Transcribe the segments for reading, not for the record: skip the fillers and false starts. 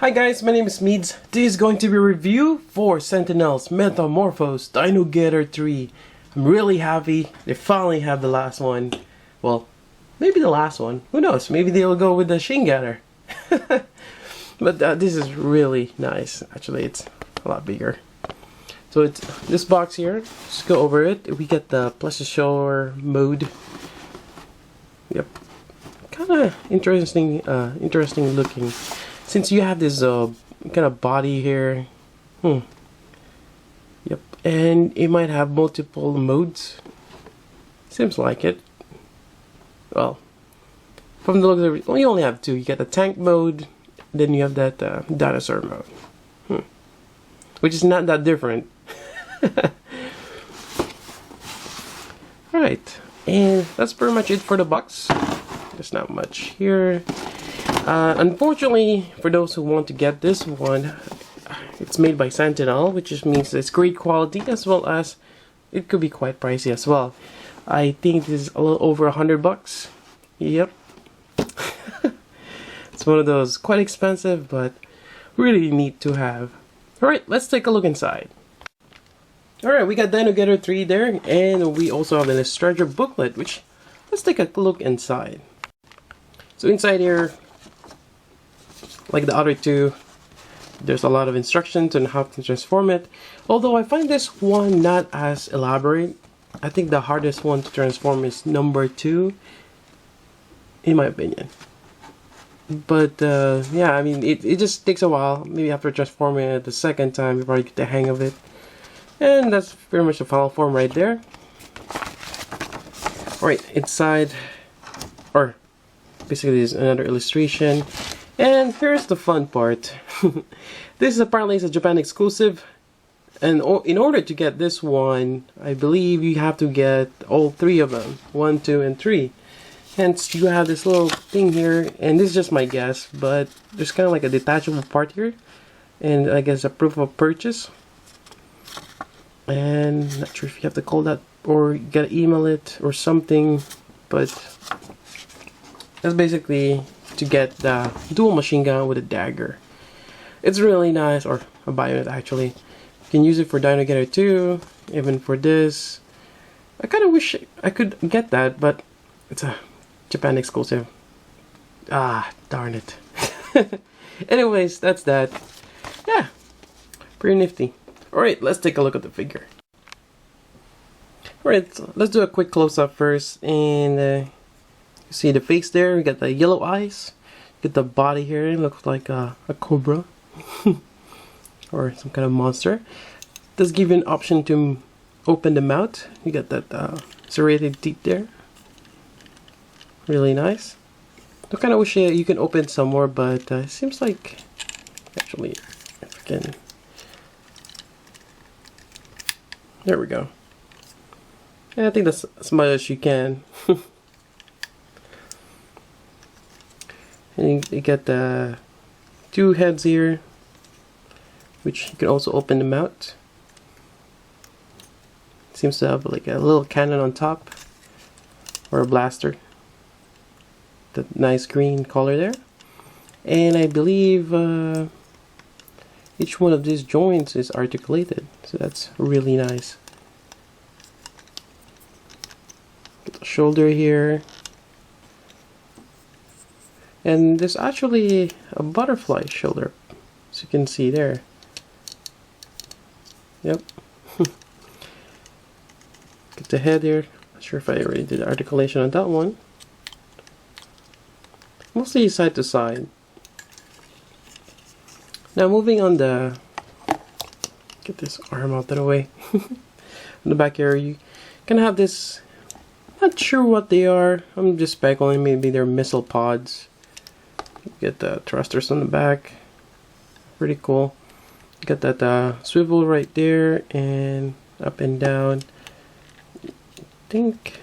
Hi guys, my name is Meads. This is going to be a review for Sentinel's Metamorphose Dino Getter 3. I'm really happy they finally have the last one. Well, maybe the last one. Who knows? Maybe they'll go with the Shin Getter. But this is really nice. Actually, it's a lot bigger. So it's this box here. Just go over it. We get the plesiosaur mode. Yep. Kind of interesting looking. Since you have this kind of body here, yep, and it might have multiple modes. Seems like it. Well, from the look of it, well, you only have two. You get the tank mode, then you have that dinosaur mode, which is not that different. Right, and that's pretty much it for the box. There's not much here. Unfortunately, for those who want to get this one, it's made by Sentinel, which just means it's great quality as well as it could be quite pricey as well. I think this is a little over $100. Yep. It's one of those quite expensive but really neat to have. Alright, let's take a look inside. Alright, we got Dino Getter 3 there, and we also have an instructor booklet, which let's take a look inside. So inside here, like the other two, there's a lot of instructions on how to transform it. Although I find this one not as elaborate. I think the hardest one to transform is number 2, in my opinion. But yeah, I mean, it just takes a while. Maybe after transforming it the second time, you probably get the hang of it. And that's pretty much the final form right there. Alright, inside, or basically there's another illustration. And here's the fun part. This is apparently a Japan exclusive, and in order to get this one, I believe you have to get all 3 of them, 1, 2, and 3. Hence, you have this little thing here, and this is just my guess, but there's kind of like a detachable part here, and I guess a proof of purchase. And not sure if you have to call that or you gotta email it or something, but that's basically to get the dual machine gun with a dagger. It's really nice, or a bayonet actually. You can use it for Dino Getter 2, even for this. I kind of wish I could get that, but it's a Japan exclusive. Ah, darn it. Anyways, that's that. Yeah, pretty nifty. Alright, let's take a look at the figure. Alright, so let's do a quick close-up first, and you see the face there, we got the yellow eyes, get the body here, it looks like a cobra or some kind of monster. Does give you an option to open the mouth. You got that serrated teeth there, really nice. I kind of wish you can open some more, but it seems like, actually, if I can, there we go. Yeah, I think that's as much as you can. And you get the 2 heads here, which you can also open the mouth. Seems to have like a little cannon on top, or a blaster. The nice green color there. And I believe each one of these joints is articulated, so that's really nice. Get the shoulder here. And there's actually a butterfly shoulder, as you can see there. Yep. Get the head here. Not sure if I already did the articulation on that one. Mostly side to side. Now moving on the, get this arm out of the way. On the back here, you can have this. Not sure what they are. I'm just speculating. Maybe they're missile pods. Get the thrusters on the back, pretty cool. Got that swivel right there, and up and down. I think,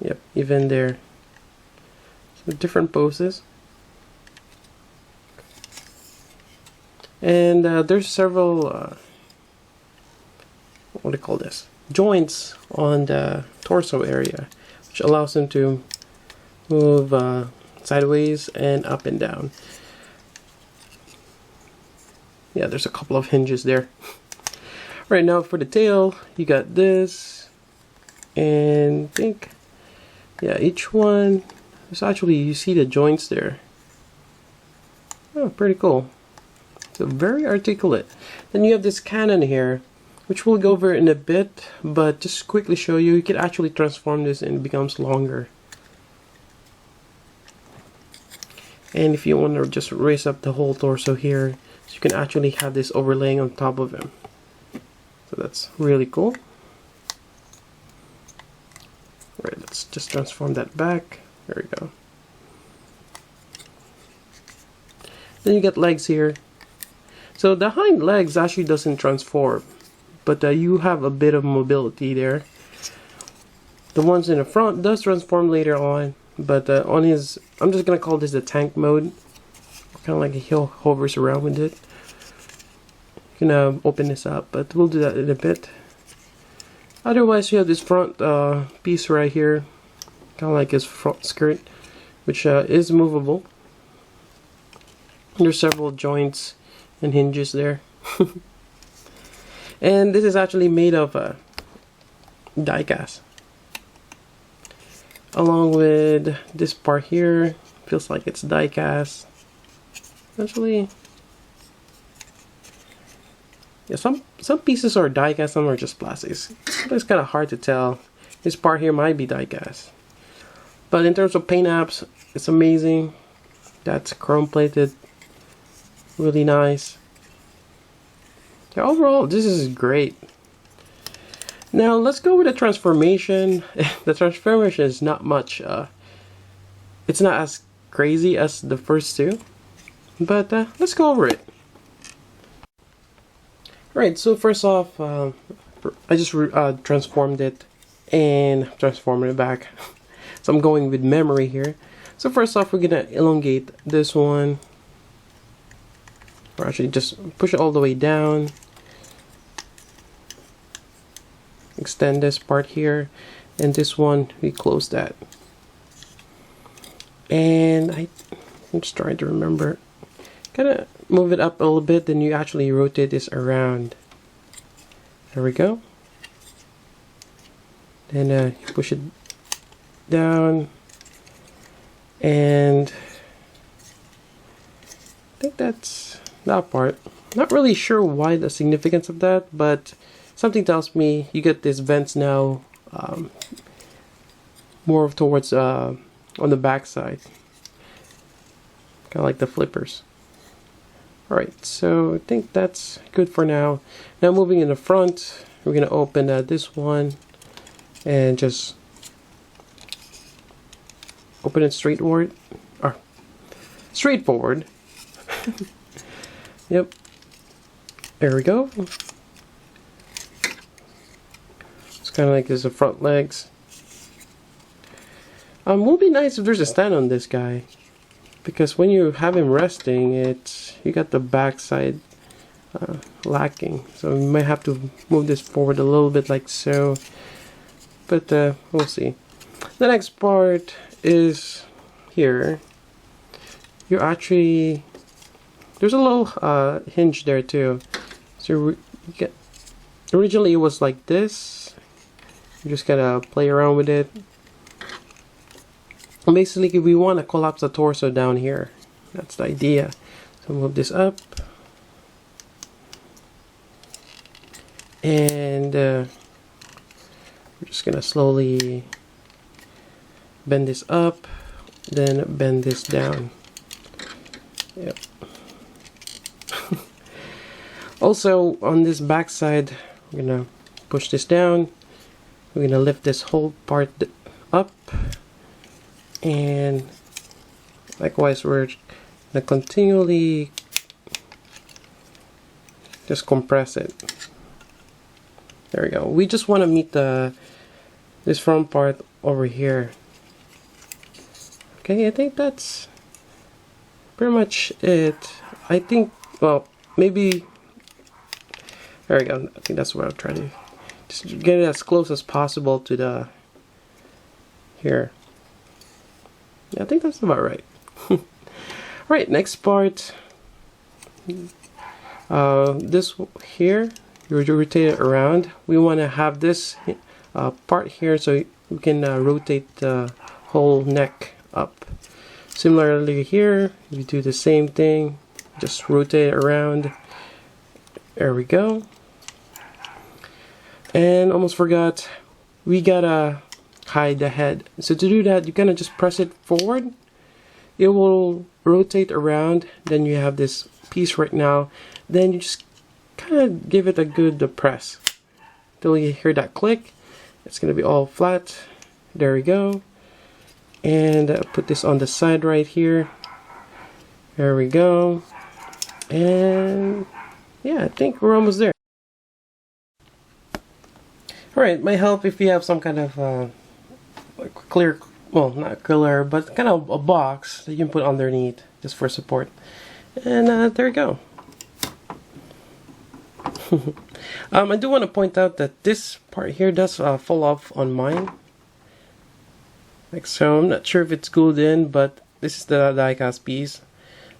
yep, even there. So different poses. And there's several, what do you call this? Joints on the torso area, which allows them to move sideways and up and down. Yeah, there's a couple of hinges there. Right now for the tail, you got this, and I think, yeah, each one, there's actually, you see the joints there. Oh, pretty cool. So very articulate. Then you have this cannon here, which we'll go over in a bit, but just quickly show you, you can actually transform this and it becomes longer. And if you want to just raise up the whole torso here, so you can actually have this overlaying on top of him. So that's really cool. Alright, let's just transform that back. There we go. Then you get legs here. So the hind legs actually doesn't transform, but you have a bit of mobility there. The ones in the front does transform later on, but on his, I'm just gonna call this the tank mode. Kind of like he hovers around with it. You can open this up, but we'll do that in a bit. Otherwise, you have this front piece right here, kind of like his front skirt, which is movable. There's several joints and hinges there. And this is actually made of die cast. Along with this part here, feels like it's die cast. Actually, yeah, some pieces are die cast, some are just plastics. But it's kind of hard to tell. This part here might be die cast. But in terms of paint apps, it's amazing. That's chrome plated. Really nice. Yeah, overall, this is great. Now let's go with the transformation. The transformation is not much. It's not as crazy as the first two, but let's go over it. Alright, so first off, I just transformed it and transformed it back. So I'm going with memory here. So first off, we're gonna elongate this one. Or actually just push it all the way down. Extend this part here. And this one, we close that. And I'm just trying to remember. Kinda move it up a little bit, then you actually rotate this around. There we go. Then you push it down. And I think that's that part. Not really sure why the significance of that, but something tells me you get these vents now more towards on the back side, kind of like the flippers. Alright, so I think that's good for now. Now moving in the front, we're gonna open this one and just open it straightforward. Yep. There we go. It's kind of like there's the front legs. Would be nice if there's a stand on this guy, because when you have him resting, you got the back side lacking. So you might have to move this forward a little bit like so. But we'll see. The next part is here. You actually, there's a little hinge there too. So you get, originally it was like this. You just gotta play around with it. And basically, we want to collapse the torso down here. That's the idea. So move this up. And we're just gonna slowly bend this up, then bend this down. Yep. Also, on this back side, we're gonna push this down. We're gonna lift this whole part up, and likewise, we're gonna continually just compress it. There we go. We just want to meet this front part over here. Okay, I think that's pretty much it. I think, well, maybe, there we go. I think that's what I'm trying to just get it as close as possible to the here. Yeah, I think that's about right. Alright, next part. This here, you rotate it around. We want to have this part here so we can rotate the whole neck up. Similarly here, you do the same thing, just rotate it around. There we go. And almost forgot, we gotta hide the head. So to do that, you kind of just press it forward. It will rotate around. Then you have this piece right now. Then you just kind of give it a good press till you hear that click. It's gonna be all flat. There we go. And put this on the side right here. There we go. And yeah, I think we're almost there. Alright, might help if you have some kind of clear, well, not clear, but kind of a box that you can put underneath just for support. And there you go. I do want to point out that this part here does fall off on mine. Like so, I'm not sure if it's glued in, but this is the die-cast piece.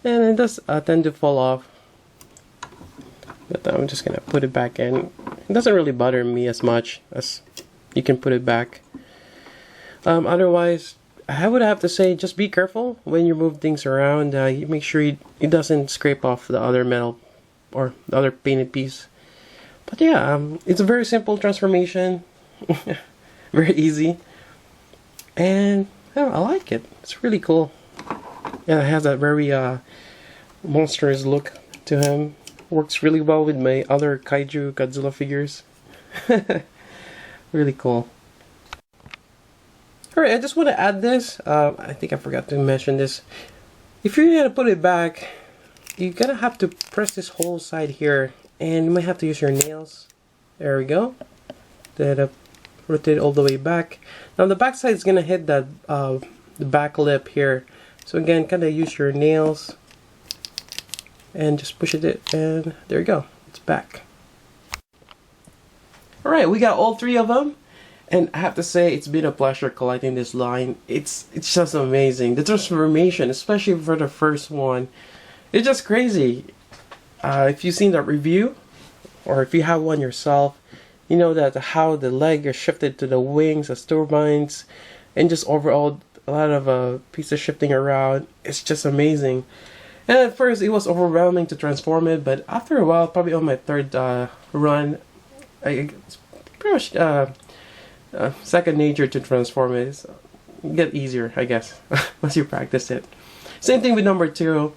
And it does tend to fall off. But I'm just gonna put it back in. It doesn't really bother me as much as you can put it back. Otherwise, I would have to say just be careful when you move things around. You make sure it doesn't scrape off the other metal or the other painted piece. But yeah, it's a very simple transformation. Very easy. And yeah, I like it. It's really cool. Yeah, it has that very monstrous look to him. Works really well with my other kaiju Godzilla figures. Really cool. Alright, I just want to add this. I think I forgot to mention this. If you're going to put it back, you're going to have to press this whole side here. And you might have to use your nails. There we go. Then rotate all the way back. Now the back side is going to hit that the back lip here. So again, kind of use your nails. And just push it, and there you go. It's back. Alright, we got all three of them. And I have to say, it's been a pleasure collecting this line. It's just amazing. The transformation, especially for the first one, it's just crazy. If you've seen that review, or if you have one yourself, you know that how the leg is shifted to the wings as turbines, and just overall a lot of pieces shifting around. It's just amazing. And at first it was overwhelming to transform it, but after a while, probably on my third run, it's pretty much second nature to transform it. It's get easier, I guess, once you practice it. Same thing with number 2.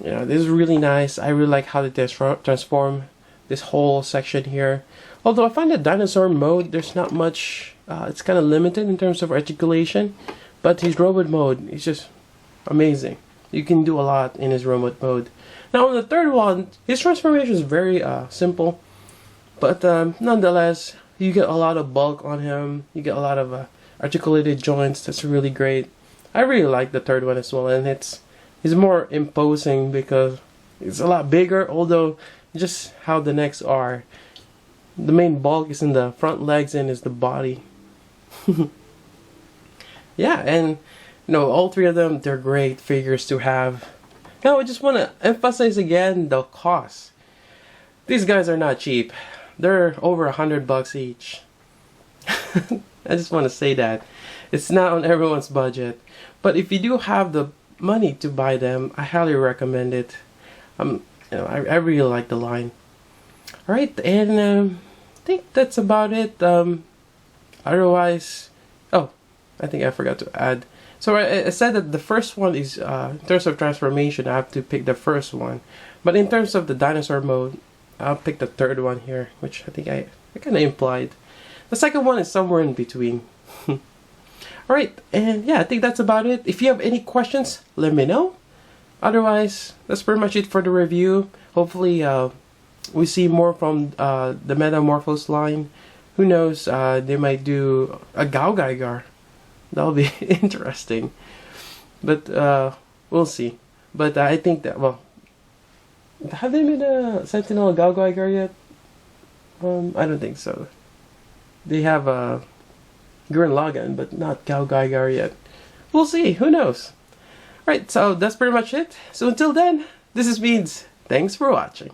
You know, this is really nice. I really like how they transform this whole section here. Although I find the dinosaur mode, there's not much, it's kind of limited in terms of articulation, but his robot mode is just amazing. You can do a lot in his robot mode. Now on the third one, his transformation is very simple, but nonetheless, you get a lot of bulk on him. You get a lot of articulated joints. That's really great. I really like the third one as well, and it's more imposing because it's a lot bigger. Although just how the necks are, the main bulk is in the front legs and is the body. Yeah, and you know, all three of them, they're great figures to have. Now I just want to emphasize again the cost. These guys are not cheap. They're over $100 each. I just want to say that. It's not on everyone's budget. But if you do have the money to buy them, I highly recommend it. You know, I really like the line. Alright, and I think that's about it. Otherwise, oh, I think I forgot to add. So I said that the first one is, in terms of transformation, I have to pick the first one. But in terms of the dinosaur mode, I'll pick the third one here, which I think I kind of implied. The second one is somewhere in between. Alright, and yeah, I think that's about it. If you have any questions, let me know. Otherwise, that's pretty much it for the review. Hopefully, we see more from the Metamorphos line. Who knows, they might do a Gaugigar. That'll be interesting. But we'll see. But I think that, well, have they made a Sentinel Gaugigar yet? I don't think so. They have a Gurren Lagann, but not Gaugigar yet. We'll see. Who knows? Alright, so that's pretty much it. So until then, this is Beans. Thanks for watching.